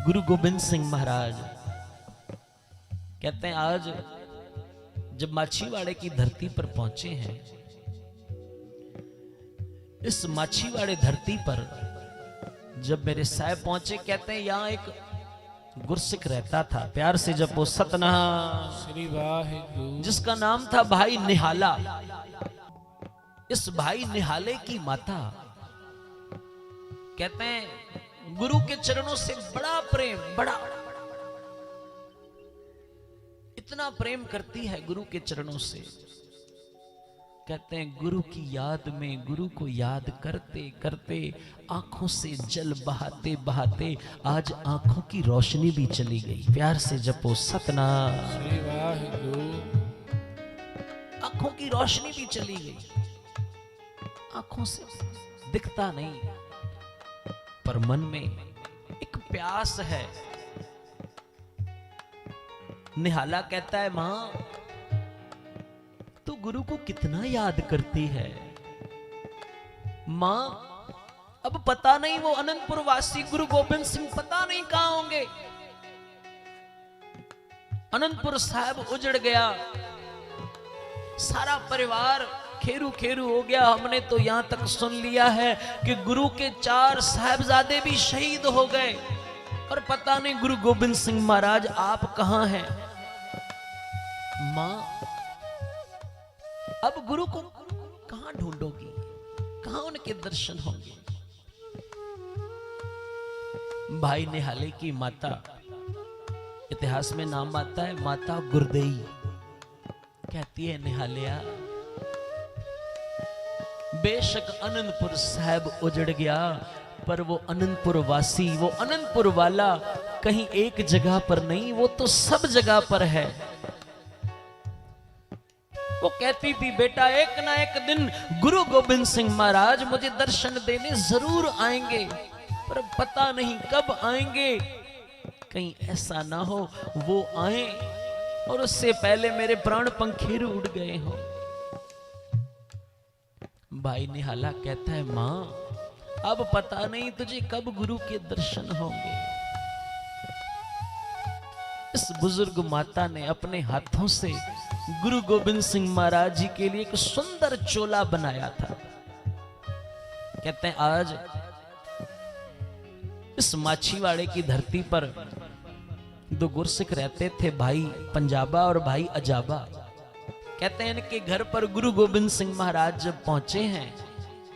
गुरु गोबिंद सिंह महाराज कहते हैं आज जब माछीवाड़े की धरती पर पहुंचे हैं, इस माछीवाड़े धरती पर जब मेरे साहब पहुंचे, कहते हैं यहां एक गुरसिख रहता था, प्यार से जपो सतनाम श्री वाहिगुरु, जिसका नाम था भाई निहाला। इस भाई निहाले की माता कहते हैं गुरु के चरणों से बड़ा प्रेम, बड़ा इतना प्रेम करती है गुरु के चरणों से। कहते हैं गुरु की याद में, गुरु को याद करते करते आंखों से जल बहाते बहाते आज आंखों की रोशनी भी चली गई। प्यार से जपो सतनाम। श्री वाहिगुरु, आंखों की रोशनी भी चली गई, आंखों से दिखता नहीं, पर मन में एक प्यास है। निहाला कहता है मां, तू गुरु को कितना याद करती है। मां, अब पता नहीं वो अनंतपुर वासी गुरु गोबिंद सिंह पता नहीं कहां होंगे। अनंतपुर साहब उजड़ गया, सारा परिवार खेरू खेरू हो गया। हमने तो यहां तक सुन लिया है कि गुरु के 4 साहिबजादे भी शहीद हो गए, और पता नहीं गुरु गोबिंद सिंह महाराज आप कहां हैं। मां, अब गुरु को कहां ढूंढोगी, कहां उनके दर्शन होंगे। भाई निहाले की माता, इतिहास में नाम आता है माता गुरदेई, कहती है निहालिया, बेशक अनंतपुर साहब उजड़ गया, पर वो अनंतपुर वासी, वो अनंतपुर वाला कहीं एक जगह पर नहीं, वो तो सब जगह पर है। वो कहती थी बेटा एक ना एक दिन गुरु गोबिंद सिंह महाराज मुझे दर्शन देने जरूर आएंगे, पर पता नहीं कब आएंगे। कहीं ऐसा ना हो वो आए और उससे पहले मेरे प्राण पंखेरु उड़ गए हो। भाई निहाला कहता है मां, अब पता नहीं तुझे कब गुरु के दर्शन होंगे। इस बुजुर्ग माता ने अपने हाथों से गुरु गोबिंद सिंह महाराज जी के लिए एक सुंदर चोला बनाया था। कहते हैं आज इस माछीवाड़े की धरती पर 2 गुरसिख रहते थे, भाई पंजाबा और भाई अजाबा। कहते हैं इनके घर पर गुरु गोबिंद सिंह महाराज जब पहुंचे हैं,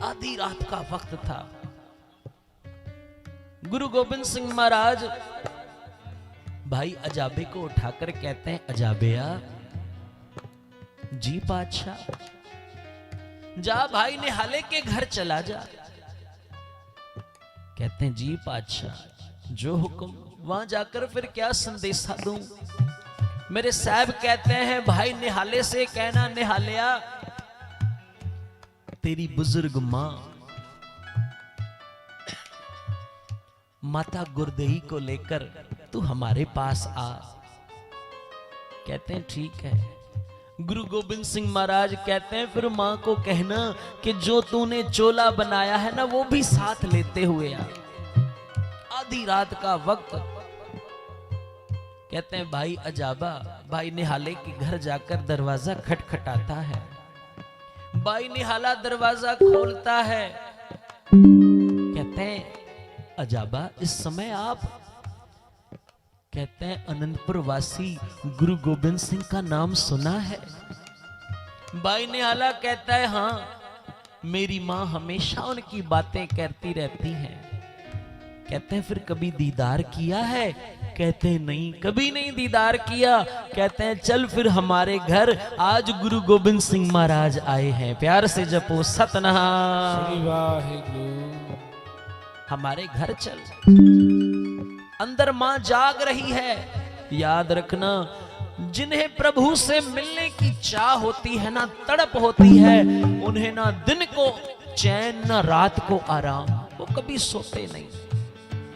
आधी रात का वक्त था। गुरु गोबिंद सिंह महाराज भाई अजाबे को उठाकर कहते हैं अजाबेया, जी बादशाह, जा भाई निहाले के घर चला जा। कहते हैं जी बादशाह, जो हुक्म, वहां जाकर फिर क्या संदेशा दूं। मेरे साहब कहते हैं भाई निहाले से कहना, निहालिया तेरी बुजुर्ग मां माता गुरदेई को लेकर तू हमारे पास आ। कहते हैं ठीक है। गुरु गोबिंद सिंह महाराज कहते हैं फिर मां को कहना कि जो तूने चोला बनाया है ना, वो भी साथ लेते हुए आ। आधी रात का वक्त। कहते हैं भाई अजाबा भाई निहाले के घर जाकर दरवाजा खटखटाता है। भाई निहाला दरवाजा खोलता है। कहते हैं अजाबा इस समय आप? कहते हैं अनंतपुर वासी गुरु गोबिंद सिंह का नाम सुना है। भाई निहाला कहता है हाँ, मेरी मां हमेशा उनकी बातें करती रहती हैं। कहते हैं फिर कभी दीदार किया है? कहते हैं नहीं, कभी नहीं दीदार किया। कहते हैं चल फिर हमारे घर, आज गुरु गोबिंद सिंह महाराज आए हैं। प्यार से जपो सतनाम। श्री वाहिगुरु, हमारे घर चल। अंदर मां जाग रही है। याद रखना, जिन्हें प्रभु से मिलने की चाह होती है ना, तड़प होती है, उन्हें ना दिन को चैन ना रात को आराम। वो कभी सोते नहीं,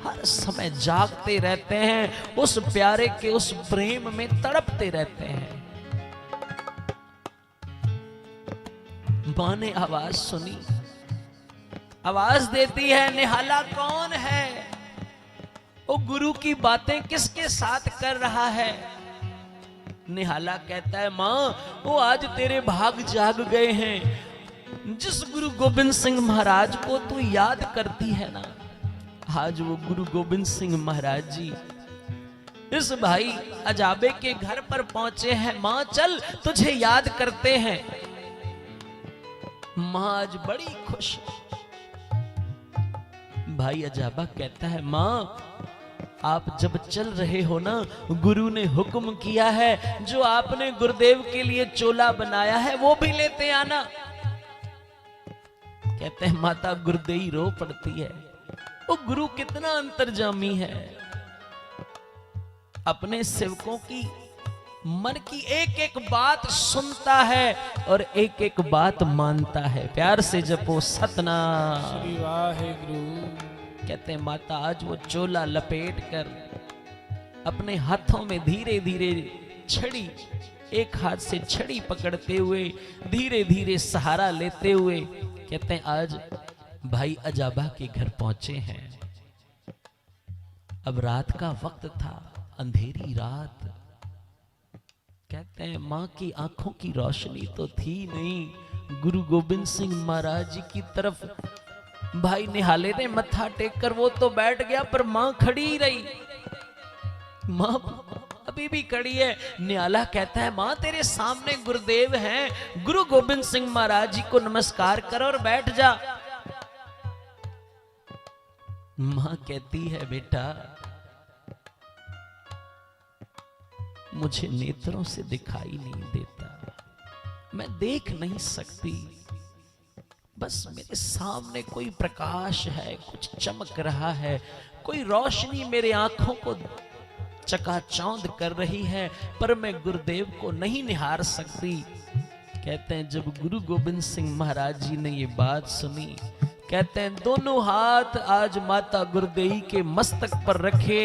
हर समय जागते रहते हैं, उस प्यारे के उस प्रेम में तड़पते रहते हैं। मां ने आवाज सुनी, आवाज देती है निहाला कौन है? वो वो गुरु की बातें किसके साथ कर रहा है? निहाला कहता है मां, वो आज तेरे भाग जाग गए हैं। जिस गुरु गोविंद सिंह महाराज को तू याद करती है ना, आज वो गुरु गोविंद सिंह महाराज जी इस भाई अजाबे के घर पर पहुंचे हैं। मां चल, तुझे याद करते हैं। मां आज बड़ी खुश। भाई अजाबा कहता है मां, आप जब चल रहे हो ना, गुरु ने हुक्म किया है जो आपने गुरुदेव के लिए चोला बनाया है वो भी लेते आना। कहते हैं माता गुरुदेवी रो पड़ती है। वो गुरु कितना अंतर्जामी है, अपने सेवकों की मन की एक एक बात सुनता है और एक एक बात मानता है। प्यार से जपो सतनाम। श्री वाहेगुरु। कहते हैं माता आज वो चोला लपेट कर अपने हाथों में धीरे धीरे छड़ी, एक हाथ से छड़ी पकड़ते हुए धीरे धीरे सहारा लेते हुए कहते हैं आज भाई अजाबा के घर पहुंचे हैं। अब रात का वक्त था, अंधेरी रात। कहते हैं मां की आंखों की रोशनी तो थी नहीं। गुरु गोविंद सिंह महाराज जी की तरफ भाई निहाले ने मत्था टेक कर वो तो बैठ गया, पर मां खड़ी ही रही। मां अभी भी खड़ी है। निहाला कहता है मां तेरे सामने गुरुदेव हैं, गुरु गोविंद सिंह महाराज जी को नमस्कार कर और बैठ जा। मां कहती है बेटा मुझे नेत्रों से दिखाई नहीं देता, मैं देख नहीं सकती, बस मेरे सामने कोई प्रकाश है, कुछ चमक रहा है, कोई रोशनी मेरे आंखों को चकाचौंध कर रही है, पर मैं गुरुदेव को नहीं निहार सकती। कहते हैं जब गुरु गोविंद सिंह महाराज जी ने ये बात सुनी, कहते हैं दोनों हाथ आज माता गुरुदेवी के मस्तक पर रखे,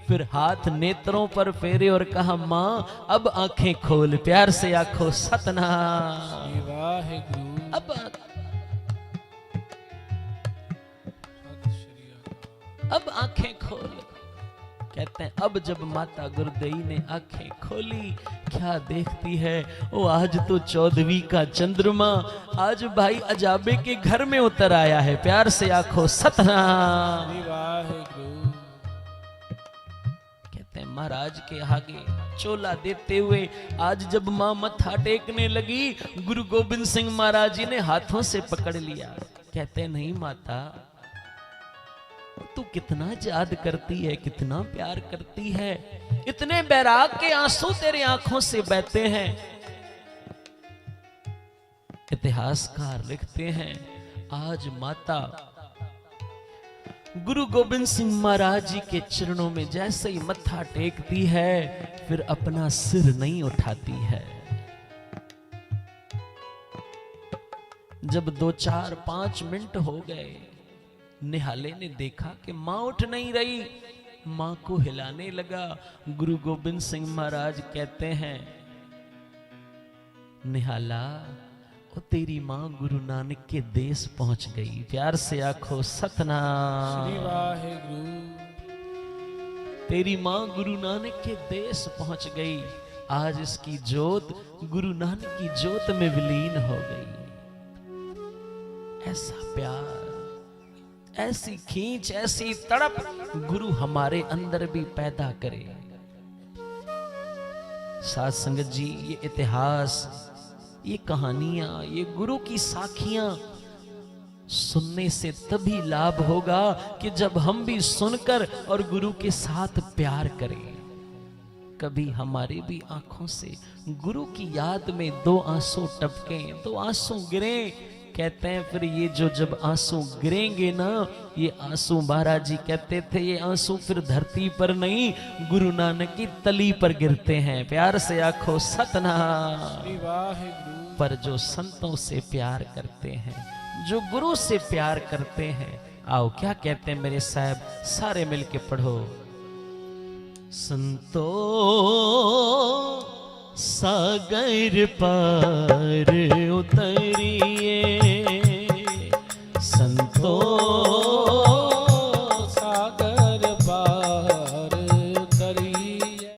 फिर हाथ नेत्रों पर फेरे और कहा मां अब आंखें खोल। प्यार से आंखों सतनाम। श्री वाहेगुरु। अब आंखें खोल। कहते हैं अब जब माता गुरुदेवी ने आंखें खोली, क्या देखती है वो आज तो 14वीं का चंद्रमा आज भाई अजाबे के घर में उतर आया है। प्यार से आंखों सतनाम। श्री वाहेगुरु। कहते हैं महाराज के आगे चोला देते हुए आज जब मां मत्था टेकने लगी, गुरु गोविंद सिंह महाराज जी ने हाथों से पकड़ लिया। कहते नहीं माता तू कितना याद करती है, कितना प्यार करती है, इतने बैराग के आंसू तेरे आंखों से बहते हैं। इतिहासकार लिखते हैं आज माता गुरु गोविंद सिंह महाराज जी के चरणों में जैसे ही मत्था टेकती है, फिर अपना सिर नहीं उठाती है। जब 2, 4, 5 मिनट हो गए, निहाले ने देखा कि मां उठ नहीं रही, मां को हिलाने लगा। गुरु गोविंद सिंह महाराज कहते हैं निहाला वो तेरी मां गुरु नानक के देश पहुंच गई। प्यार से आखो सतनाम। श्री वाहेगुरु। तेरी मां गुरु नानक के देश पहुंच गई। आज इसकी ज्योत गुरु नानक की ज्योत में विलीन हो गई। ऐसा प्यार, ऐसी खींच, ऐसी तड़प गुरु हमारे अंदर भी पैदा करे। साध संगत जी ये इतिहास, ये कहानियां, ये गुरु की साखियां सुनने से तभी लाभ होगा कि जब हम भी सुनकर और गुरु के साथ प्यार करें। कभी हमारे भी आंखों से गुरु की याद में 2 आंसू टपकें, 2 आंसू गिरें। कहते हैं फिर ये जो जब आंसू गिरेंगे ना, ये आंसू महाराज जी कहते थे ये आंसू फिर धरती पर नहीं गुरु नानक की तली पर गिरते हैं। प्यार से आखो सतनाम। श्री वाहेगुरु। पर जो संतों से प्यार करते हैं, जो गुरु से प्यार करते हैं, आओ क्या कहते हैं मेरे साहब, सारे मिलके पढ़ो। संतो सागर पार उतर